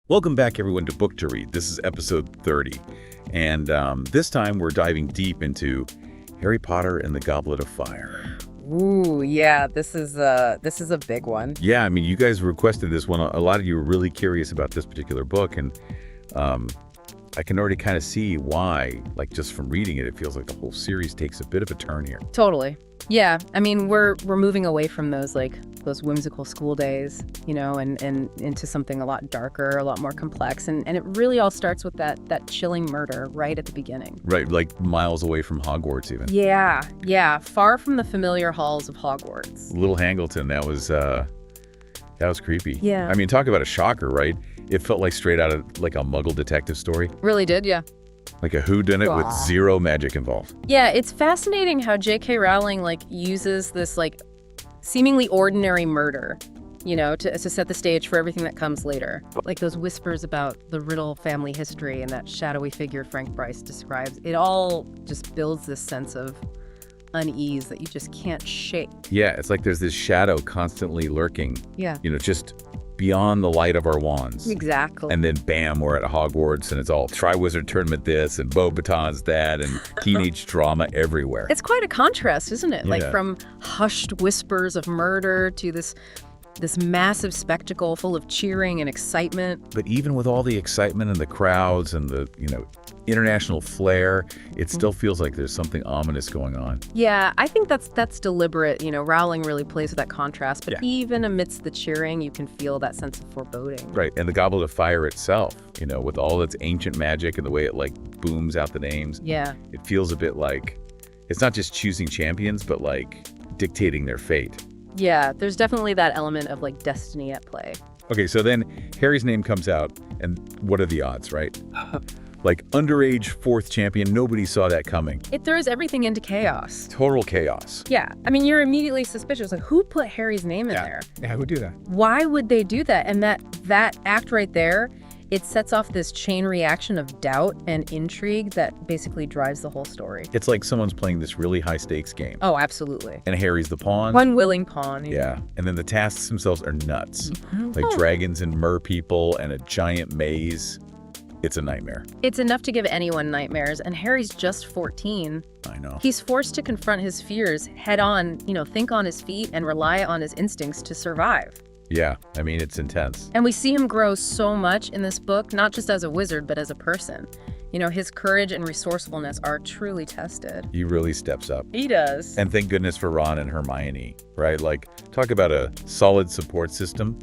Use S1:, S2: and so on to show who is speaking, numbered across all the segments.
S1: Welcome back, everyone, to Book to Read. This is episode 30, and this time we're diving deep into Harry Potter and the Goblet of Fire.
S2: Ooh, yeah, this is a big one.
S1: Yeah, I mean, you guys requested this one. A lot of you were really curious about this particular book, and I can already kind of see why, like, just from reading it, it feels like the whole series takes a bit of a turn here.
S2: Totally. Yeah, I mean, we're moving away from those whimsical school days, and into something a lot darker, a lot more complex, and it really all starts with that chilling murder right at the beginning.
S1: Right, like miles away from Hogwarts even.
S2: Yeah, far from the familiar halls of Hogwarts.
S1: Little Hangleton, that was creepy.
S2: Yeah.
S1: I mean, talk about a shocker, right? It felt like straight out of like a Muggle detective story.
S2: Really did, yeah.
S1: Like a whodunit with zero magic involved.
S2: Yeah, it's fascinating how J.K. Rowling uses this seemingly ordinary murder, to set the stage for everything that comes later. Like those whispers about the Riddle family history and that shadowy figure Frank Bryce describes. It all just builds this sense of unease that you just can't shake.
S1: Yeah, it's like there's this shadow constantly lurking.
S2: Yeah.
S1: Just beyond the light of our wands.
S2: Exactly.
S1: And then bam, we're at Hogwarts and it's all Triwizard Tournament this and Beauxbatons that and teenage drama everywhere.
S2: It's quite a contrast, isn't it?
S1: Yeah.
S2: From hushed whispers of murder to this massive spectacle full of cheering and excitement.
S1: But even with all the excitement and the crowds and the, international flair, it still feels like there's something ominous going on.
S2: Yeah, I think that's deliberate. Rowling really plays with that contrast, but even amidst the cheering, you can feel that sense of foreboding.
S1: Right, and the Goblet of Fire itself, with all its ancient magic and the way it booms out the names.
S2: Yeah.
S1: It feels a bit like it's not just choosing champions, but dictating their fate.
S2: Yeah, there's definitely that element of destiny at play.
S1: Okay, so then Harry's name comes out, and what are the odds, right? Underage fourth champion, nobody saw that coming.
S2: It throws everything into chaos.
S1: Total chaos.
S2: Yeah, I mean, you're immediately suspicious. Who put Harry's name in there?
S3: Yeah, who would do that?
S2: Why would they do that? And that act right there, it sets off this chain reaction of doubt and intrigue that basically drives the whole story.
S1: It's like someone's playing this really high-stakes game.
S2: Oh, absolutely.
S1: And Harry's the pawn.
S2: One willing pawn.
S1: Yeah, and then the tasks themselves are nuts. Dragons and mer people and a giant maze. It's a nightmare.
S2: It's enough to give anyone nightmares, and Harry's just 14.
S1: I know.
S2: He's forced to confront his fears head on, think on his feet and rely on his instincts to survive.
S1: Yeah, I mean, it's intense.
S2: And we see him grow so much in this book, not just as a wizard, but as a person. His courage and resourcefulness are truly tested.
S1: He really steps up.
S2: He does.
S1: And thank goodness for Ron and Hermione, right? Talk about a solid support system.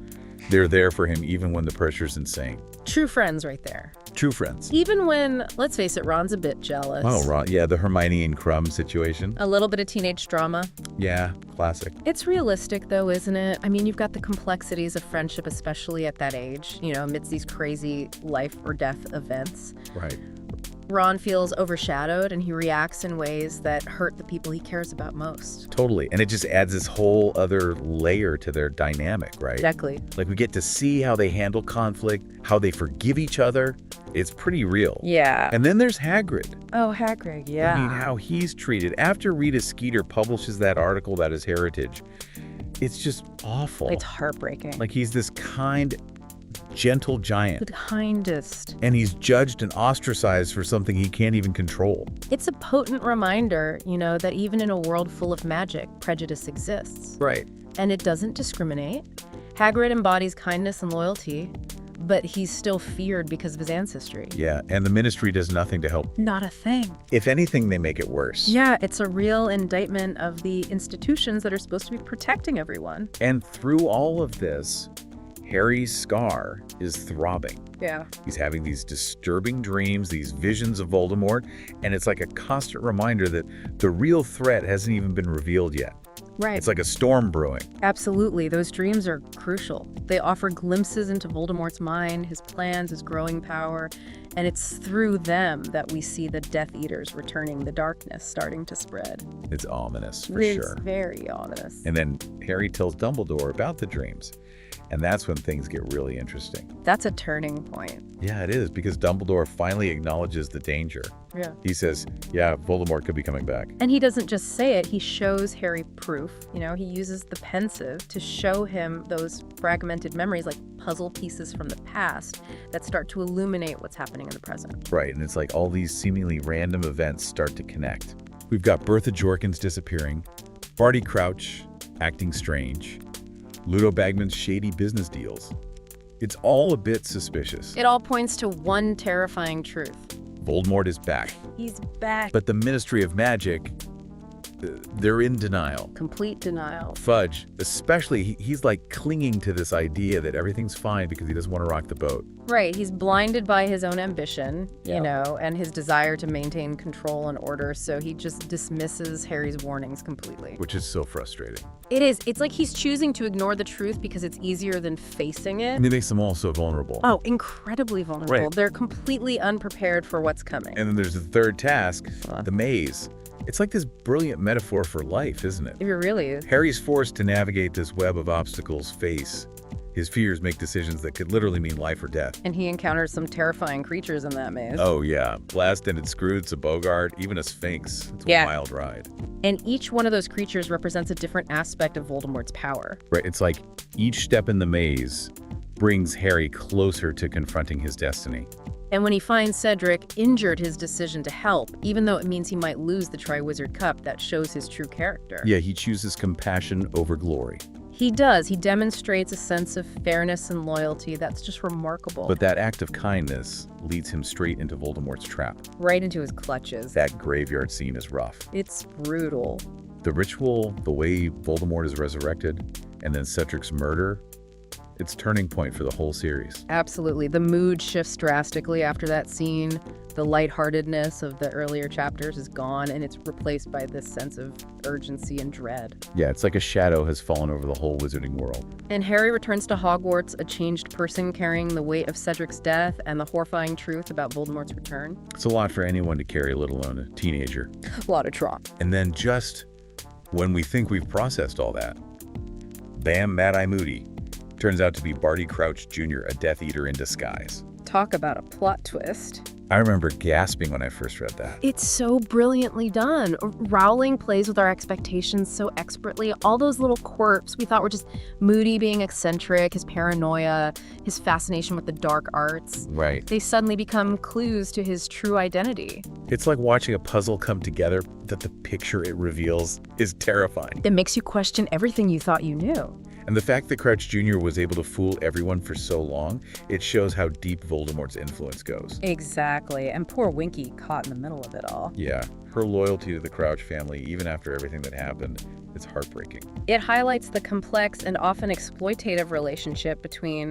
S1: They're there for him even when the pressure's insane.
S2: True friends right there.
S1: True friends.
S2: Even when, let's face it, Ron's a bit jealous.
S1: Oh, Ron. Yeah, the Hermione and Crumb situation.
S2: A little bit of teenage drama.
S1: Yeah, classic.
S2: It's realistic, though, isn't it? I mean, you've got the complexities of friendship, especially at that age, amidst these crazy life or death events.
S1: Right.
S2: Ron feels overshadowed, and he reacts in ways that hurt the people he cares about most.
S1: Totally. And it just adds this whole other layer to their dynamic, right?
S2: Exactly.
S1: We get to see how they handle conflict, how they forgive each other. It's pretty real.
S2: Yeah.
S1: And then there's Hagrid.
S2: Oh, Hagrid, yeah.
S1: I mean, how he's treated. After Rita Skeeter publishes that article about his heritage, it's just awful.
S2: It's heartbreaking.
S1: He's this kind, gentle giant.
S2: The kindest.
S1: And he's judged and ostracized for something he can't even control.
S2: It's a potent reminder, that even in a world full of magic, prejudice exists.
S1: Right.
S2: And it doesn't discriminate. Hagrid embodies kindness and loyalty, but he's still feared because of his ancestry.
S1: Yeah, and the Ministry does nothing to help.
S2: Not a thing.
S1: If anything, they make it worse.
S2: Yeah, it's a real indictment of the institutions that are supposed to be protecting everyone.
S1: And through all of this, Harry's scar is throbbing.
S2: Yeah.
S1: He's having these disturbing dreams, these visions of Voldemort, and it's like a constant reminder that the real threat hasn't even been revealed yet.
S2: Right.
S1: It's like a storm brewing.
S2: Absolutely. Those dreams are crucial. They offer glimpses into Voldemort's mind, his plans, his growing power, and it's through them that we see the Death Eaters returning, the darkness starting to spread.
S1: It's ominous, for
S2: It's
S1: sure.
S2: very ominous.
S1: And then Harry tells Dumbledore about the dreams. And that's when things get really interesting.
S2: That's a turning point.
S1: Yeah, it is, because Dumbledore finally acknowledges the danger.
S2: Yeah.
S1: He says, yeah, Voldemort could be coming back.
S2: And he doesn't just say it, he shows Harry proof. He uses the pensive to show him those fragmented memories, like puzzle pieces from the past that start to illuminate what's happening in the present.
S1: Right, and it's like all these seemingly random events start to connect. We've got Bertha Jorkins disappearing, Barty Crouch acting strange, Ludo Bagman's shady business deals. It's all a bit suspicious.
S2: It all points to one terrifying truth.
S1: Voldemort is back.
S2: He's back.
S1: But the Ministry of Magic, they're in denial.
S2: Complete denial.
S1: Fudge, especially, he's like clinging to this idea that everything's fine because he doesn't want to rock the boat.
S2: Right, he's blinded by his own ambition,
S1: Yeah.
S2: and his desire to maintain control and order, so he just dismisses Harry's warnings completely.
S1: Which is so frustrating.
S2: It is. It's like he's choosing to ignore the truth because it's easier than facing it.
S1: And it makes them all so vulnerable.
S2: Oh, incredibly vulnerable.
S1: Right.
S2: They're completely unprepared for what's coming.
S1: And then there's the third task, the maze. It's like this brilliant metaphor for life, isn't it?
S2: It really is.
S1: Harry's forced to navigate this web of obstacles face. His fears make decisions that could literally mean life or death.
S2: And he encounters some terrifying creatures in that maze.
S1: Oh yeah, Blast-ended Scrooge, a Bogart, even a Sphinx. It's a
S2: Yeah.
S1: wild ride.
S2: And each one of those creatures represents a different aspect of Voldemort's power.
S1: Right, it's like each step in the maze brings Harry closer to confronting his destiny.
S2: And when he finds Cedric injured his decision to help, even though it means he might lose the Triwizard Cup, that shows his true character.
S1: Yeah, he chooses compassion over glory.
S2: He does. He demonstrates a sense of fairness and loyalty that's just remarkable.
S1: But that act of kindness leads him straight into Voldemort's trap.
S2: right into his clutches.
S1: That graveyard scene is rough.
S2: It's brutal.
S1: The ritual, the way Voldemort is resurrected, and then Cedric's murder, it's turning point for the whole series.
S2: Absolutely. The mood shifts drastically after that scene. The lightheartedness of the earlier chapters is gone, and it's replaced by this sense of urgency and dread.
S1: Yeah, it's like a shadow has fallen over the whole wizarding world.
S2: And Harry returns to Hogwarts, a changed person carrying the weight of Cedric's death and the horrifying truth about Voldemort's return.
S1: It's a lot for anyone to carry, let alone a teenager.
S2: A lot of trauma.
S1: And then just when we think we've processed all that, bam, Mad-Eye Moody turns out to be Barty Crouch Jr., a Death Eater in disguise.
S2: Talk about a plot twist.
S1: I remember gasping when I first read that.
S2: It's so brilliantly done. Rowling plays with our expectations so expertly. All those little quirks we thought were just Moody being eccentric, his paranoia, his fascination with the dark arts.
S1: Right.
S2: They suddenly become clues to his true identity.
S1: It's like watching a puzzle come together that the picture it reveals is terrifying.
S2: It makes you question everything you thought you knew.
S1: And the fact that Crouch Jr. was able to fool everyone for so long, it shows how deep Voldemort's influence goes.
S2: Exactly. And poor Winky caught in the middle of it all.
S1: Yeah, her loyalty to the Crouch family, even after everything that happened, it's heartbreaking.
S2: It highlights the complex and often exploitative relationship between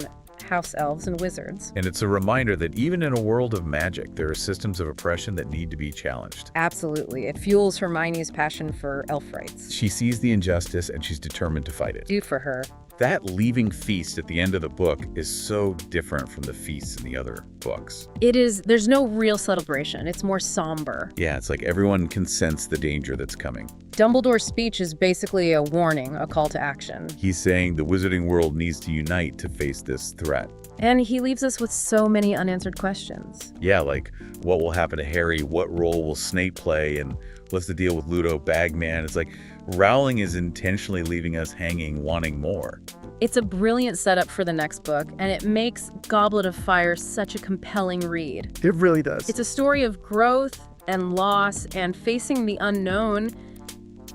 S2: house elves and wizards.
S1: And it's a reminder that even in a world of magic, there are systems of oppression that need to be challenged.
S2: Absolutely. It fuels Hermione's passion for elf rights.
S1: She sees the injustice and she's determined to fight it.
S2: Do for her.
S1: That leaving feast at the end of the book is so different from the feasts in the other books.
S2: It is, there's no real celebration. It's more somber.
S1: Yeah, it's like everyone can sense the danger that's coming.
S2: Dumbledore's speech is basically a warning, a call to action.
S1: He's saying the wizarding world needs to unite to face this threat.
S2: And he leaves us with so many unanswered questions.
S1: Yeah, like what will happen to Harry? What role will Snape play? And what's the deal with Ludo Bagman? It's like Rowling is intentionally leaving us hanging, wanting more.
S2: It's a brilliant setup for the next book, and it makes Goblet of Fire such a compelling read.
S1: It really does.
S2: It's a story of growth and loss and facing the unknown.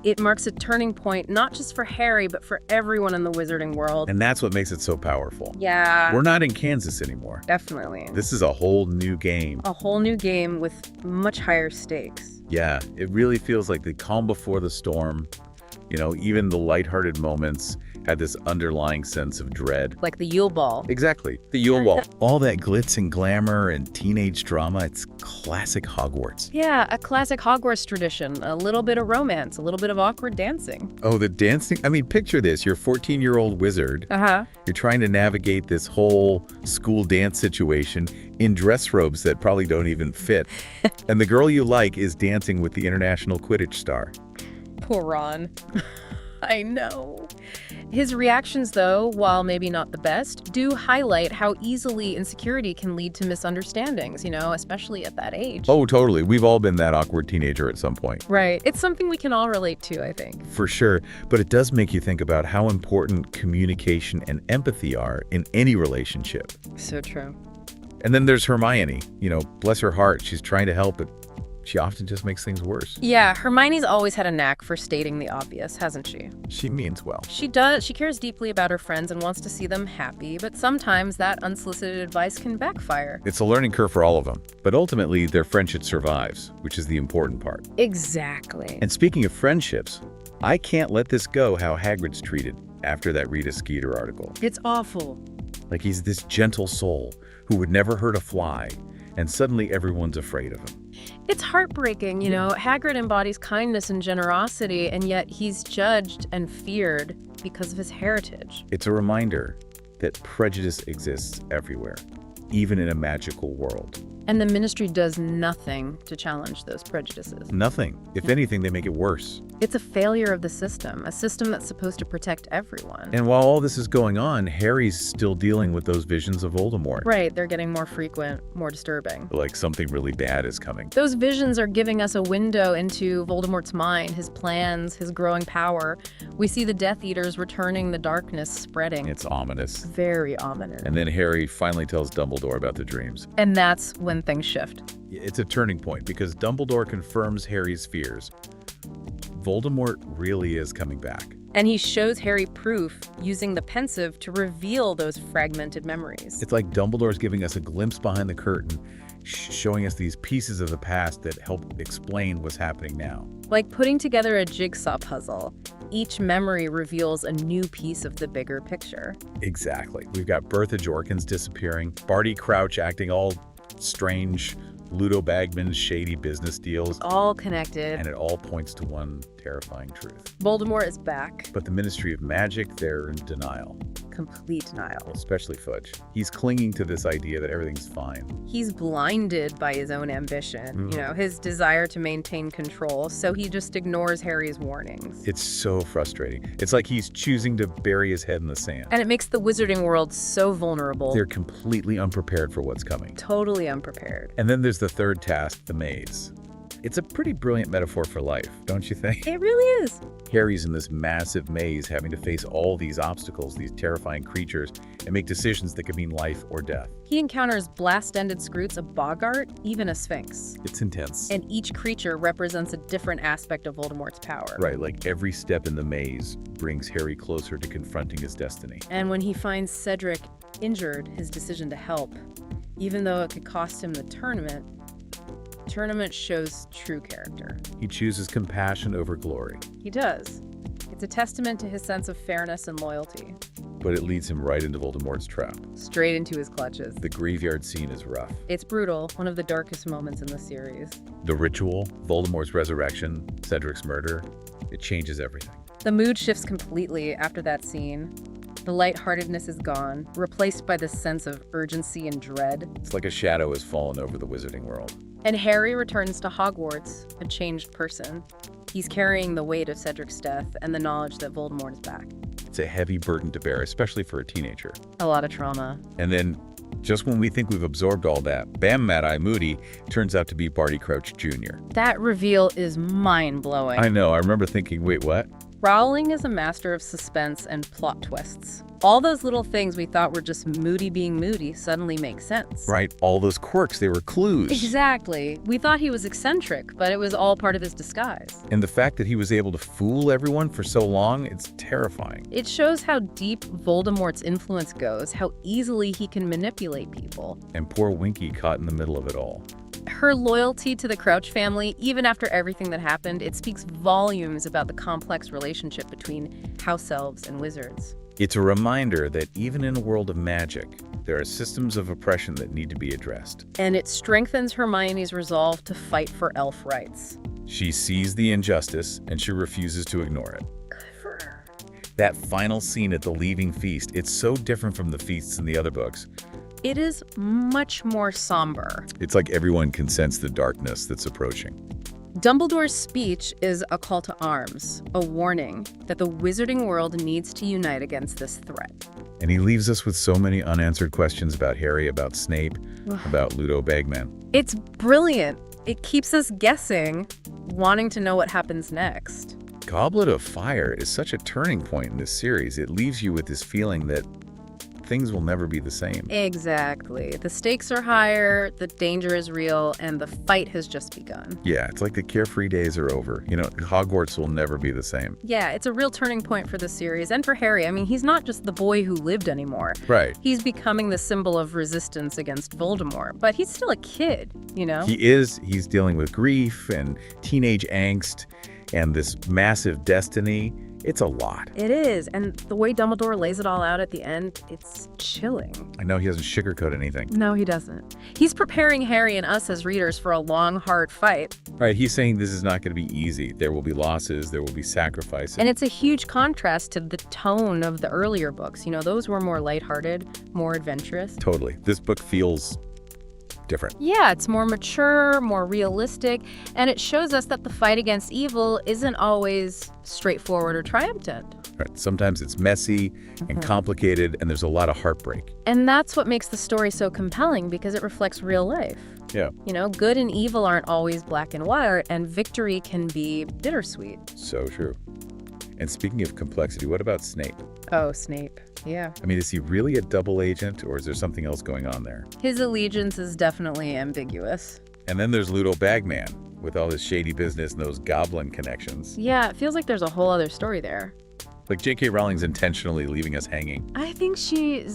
S2: It marks a turning point, not just for Harry, but for everyone in the wizarding world.
S1: And that's what makes it so powerful.
S2: Yeah,
S1: We're not in Kansas anymore.
S2: definitely.
S1: This is a whole new game.
S2: A whole new game with much higher stakes.
S1: Yeah, it really feels like the calm before the storm. You know, even the lighthearted moments had this underlying sense of dread.
S2: Like the Yule Ball.
S1: Exactly, the Yule Ball. All that glitz and glamour and teenage drama, it's classic Hogwarts.
S2: Yeah, a classic Hogwarts tradition. A little bit of romance, a little bit of awkward dancing.
S1: Oh, the dancing. I mean, picture this. You're a 14-year-old wizard.
S2: Uh-huh.
S1: You're trying to navigate this whole school dance situation in dress robes that probably don't even fit. And the girl you like is dancing with the international Quidditch star.
S2: Poor Ron. I know. His reactions, though, while maybe not the best, do highlight how easily insecurity can lead to misunderstandings, especially at that age.
S1: Oh, totally. We've all been that awkward teenager at some point.
S2: Right. It's something we can all relate to, I think.
S1: For sure. But it does make you think about how important communication and empathy are in any relationship.
S2: So true.
S1: And then there's Hermione. Bless her heart, she's trying to help, but she often just makes things worse.
S2: Yeah, Hermione's always had a knack for stating the obvious, hasn't she?
S1: She means well.
S2: She does. She cares deeply about her friends and wants to see them happy, but sometimes that unsolicited advice can backfire.
S1: It's a learning curve for all of them, but ultimately their friendship survives, which is the important part.
S2: Exactly.
S1: And speaking of friendships, I can't let this go how Hagrid's treated after that Rita Skeeter article.
S2: It's awful.
S1: Like he's this gentle soul who would never hurt a fly, and suddenly everyone's afraid of him.
S2: It's heartbreaking, Hagrid embodies kindness and generosity, and yet he's judged and feared because of his heritage.
S1: It's a reminder that prejudice exists everywhere, even in a magical world.
S2: And the Ministry does nothing to challenge those prejudices.
S1: Nothing. If anything, they make it worse.
S2: It's a failure of the system, a system that's supposed to protect everyone.
S1: And while all this is going on, Harry's still dealing with those visions of Voldemort.
S2: Right, they're getting more frequent, more disturbing.
S1: Like something really bad is coming.
S2: Those visions are giving us a window into Voldemort's mind, his plans, his growing power. We see the Death Eaters returning, the darkness spreading.
S1: It's ominous.
S2: Very ominous.
S1: And then Harry finally tells Dumbledore about the dreams.
S2: And that's when things shift.
S1: It's a turning point because Dumbledore confirms Harry's fears. Voldemort really is coming back.
S2: And he shows Harry proof using the pensive to reveal those fragmented memories.
S1: It's like Dumbledore's giving us a glimpse behind the curtain, showing us these pieces of the past that help explain what's happening now.
S2: Like putting together a jigsaw puzzle. Each memory reveals a new piece of the bigger picture.
S1: Exactly. We've got Bertha Jorkins disappearing, Barty Crouch acting all strange, Ludo Bagman's shady business deals.
S2: All connected.
S1: And it all points to one terrifying truth.
S2: Voldemort is back.
S1: But the Ministry of Magic, they're in denial.
S2: Complete denial.
S1: Especially Fudge. He's clinging to this idea that everything's fine.
S2: He's blinded by his own ambition, his desire to maintain control, so he just ignores Harry's warnings.
S1: It's so frustrating. It's like he's choosing to bury his head in the sand.
S2: And it makes the wizarding world so vulnerable.
S1: They're completely unprepared for what's coming.
S2: Totally unprepared.
S1: And then there's the third task, the maze. It's a pretty brilliant metaphor for life, don't you think?
S2: It really is.
S1: Harry's in this massive maze having to face all these obstacles, these terrifying creatures, and make decisions that could mean life or death.
S2: He encounters blast-ended Scroots, a boggart, even a sphinx.
S1: It's intense.
S2: And each creature represents a different aspect of Voldemort's power.
S1: Right, like every step in the maze brings Harry closer to confronting his destiny.
S2: And when he finds Cedric injured, his decision to help, even though it could cost him the tournament shows true character.
S1: He chooses compassion over glory.
S2: He does. It's a testament to his sense of fairness and loyalty.
S1: But it leads him right into Voldemort's trap.
S2: Straight into his clutches.
S1: The graveyard scene is rough.
S2: It's brutal, one of the darkest moments in the series.
S1: The ritual, Voldemort's resurrection, Cedric's murder, it changes everything.
S2: The mood shifts completely after that scene. The lightheartedness is gone, replaced by this sense of urgency and dread.
S1: It's like a shadow has fallen over the wizarding world.
S2: And Harry returns to Hogwarts, a changed person. He's carrying the weight of Cedric's death and the knowledge that Voldemort is back.
S1: It's a heavy burden to bear, especially for a teenager.
S2: A lot of trauma.
S1: And then, just when we think we've absorbed all that, Bam Mad-Eye Moody turns out to be Barty Crouch Jr.
S2: That reveal is mind-blowing.
S1: I know, I remember thinking, wait, what?
S2: Rowling is a master of suspense and plot twists. All those little things we thought were just Moody being Moody suddenly make sense.
S1: Right, all those quirks, they were clues.
S2: Exactly. We thought he was eccentric, but it was all part of his disguise.
S1: And the fact that he was able to fool everyone for so long, it's terrifying.
S2: It shows how deep Voldemort's influence goes, how easily he can manipulate people.
S1: And poor Winky caught in the middle of it all.
S2: Her loyalty to the Crouch family, even after everything that happened, it speaks volumes about the complex relationship between house elves and wizards.
S1: It's a reminder that even in a world of magic, there are systems of oppression that need to be addressed.
S2: And it strengthens Hermione's resolve to fight for elf rights.
S1: She sees the injustice, and she refuses to ignore it.
S2: Good for her.
S1: That final scene at the Leaving Feast, it's so different from the feasts in the other books.
S2: It is much more somber.
S1: It's like everyone can sense the darkness that's approaching.
S2: Dumbledore's speech is a call to arms, a warning that the wizarding world needs to unite against this threat.
S1: And he leaves us with so many unanswered questions about Harry, about Snape, about Ludo Bagman.
S2: It's brilliant. It keeps us guessing, wanting to know what happens next.
S1: Goblet of Fire is such a turning point in this series. It leaves you with this feeling that things will never be the same.
S2: Exactly. The stakes are higher, the danger is real, and the fight has just begun.
S1: Yeah, it's like the carefree days are over. Hogwarts will never be the same.
S2: Yeah, it's a real turning point for the series and for Harry. I mean, he's not just the boy who lived anymore.
S1: Right.
S2: He's becoming the symbol of resistance against Voldemort, but he's still a kid,
S1: He is. He's dealing with grief and teenage angst and this massive destiny. It's a lot.
S2: It is, and the way Dumbledore lays it all out at the end, it's chilling.
S1: I know he doesn't sugarcoat anything.
S2: No, he doesn't. He's preparing Harry and us as readers for a long, hard fight.
S1: Right, he's saying this is not going to be easy. There will be losses, there will be sacrifices.
S2: And it's a huge contrast to the tone of the earlier books. Those were more lighthearted, more adventurous.
S1: Totally. This book feels different.
S2: Yeah, it's more mature, more realistic, and it shows us that the fight against evil isn't always straightforward or triumphant.
S1: Right. Sometimes it's messy and complicated, and there's a lot of heartbreak.
S2: And that's what makes the story so compelling, because it reflects real life.
S1: Yeah.
S2: Good and evil aren't always black and white, and victory can be bittersweet.
S1: So true. And speaking of complexity, what about Snape?
S2: Oh, Snape. Yeah.
S1: I mean, is he really a double agent, or is there something else going on there?
S2: His allegiance is definitely ambiguous.
S1: And then there's Ludo Bagman, with all his shady business and those goblin connections.
S2: Yeah, it feels like there's a whole other story there.
S1: Like J.K. Rowling's intentionally leaving us hanging.
S2: I think she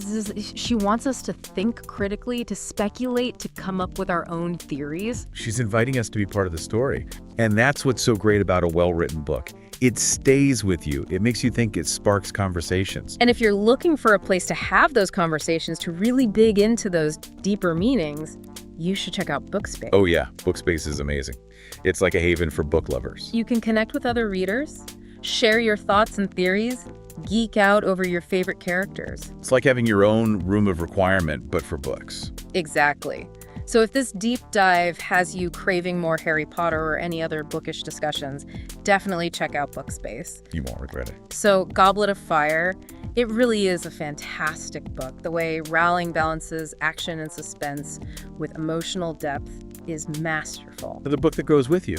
S2: wants us to think critically, to speculate, to come up with our own theories.
S1: She's inviting us to be part of the story. And that's what's so great about a well-written book. It stays with you. It makes you think. It sparks conversations.
S2: And if you're looking for a place to have those conversations, to really dig into those deeper meanings, you should check out Bookspace.
S1: Oh yeah, Bookspace is amazing. It's like a haven for book lovers.
S2: You can connect with other readers, share your thoughts and theories, geek out over your favorite characters.
S1: It's like having your own room of requirement, but for books.
S2: Exactly. So if this deep dive has you craving more Harry Potter or any other bookish discussions, definitely check out Bookspace.
S1: You won't regret it.
S2: So Goblet of Fire, it really is a fantastic book. The way Rowling balances action and suspense with emotional depth is masterful.
S1: The book that goes with you.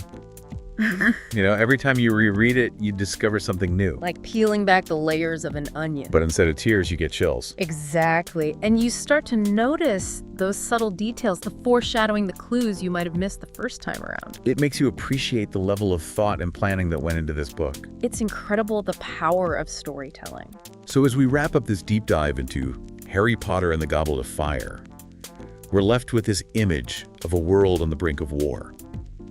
S1: Every time you reread it, you discover something new.
S2: Like peeling back the layers of an onion.
S1: But instead of tears, you get chills.
S2: Exactly. And you start to notice those subtle details, the foreshadowing, the clues you might have missed the first time around.
S1: It makes you appreciate the level of thought and planning that went into this book.
S2: It's incredible, the power of storytelling.
S1: So as we wrap up this deep dive into Harry Potter and the Goblet of Fire, we're left with this image of a world on the brink of war.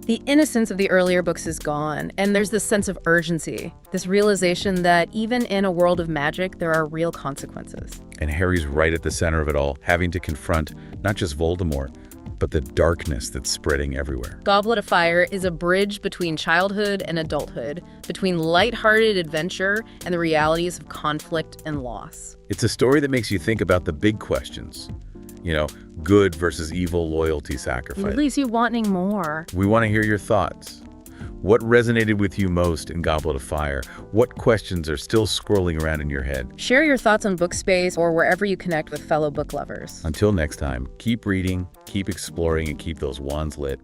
S2: The innocence of the earlier books is gone, and there's this sense of urgency, this realization that even in a world of magic, there are real consequences.
S1: And Harry's right at the center of it all, having to confront not just Voldemort, but the darkness that's spreading everywhere.
S2: Goblet of Fire is a bridge between childhood and adulthood, between lighthearted adventure and the realities of conflict and loss.
S1: It's a story that makes you think about the big questions. Good versus evil, loyalty, sacrifice.
S2: It leaves you wanting more.
S1: We want to hear your thoughts. What resonated with you most in Goblet of Fire? What questions are still scrolling around in your head?
S2: Share your thoughts on Bookspace or wherever you connect with fellow book lovers.
S1: Until next time, keep reading, keep exploring, and keep those wands lit.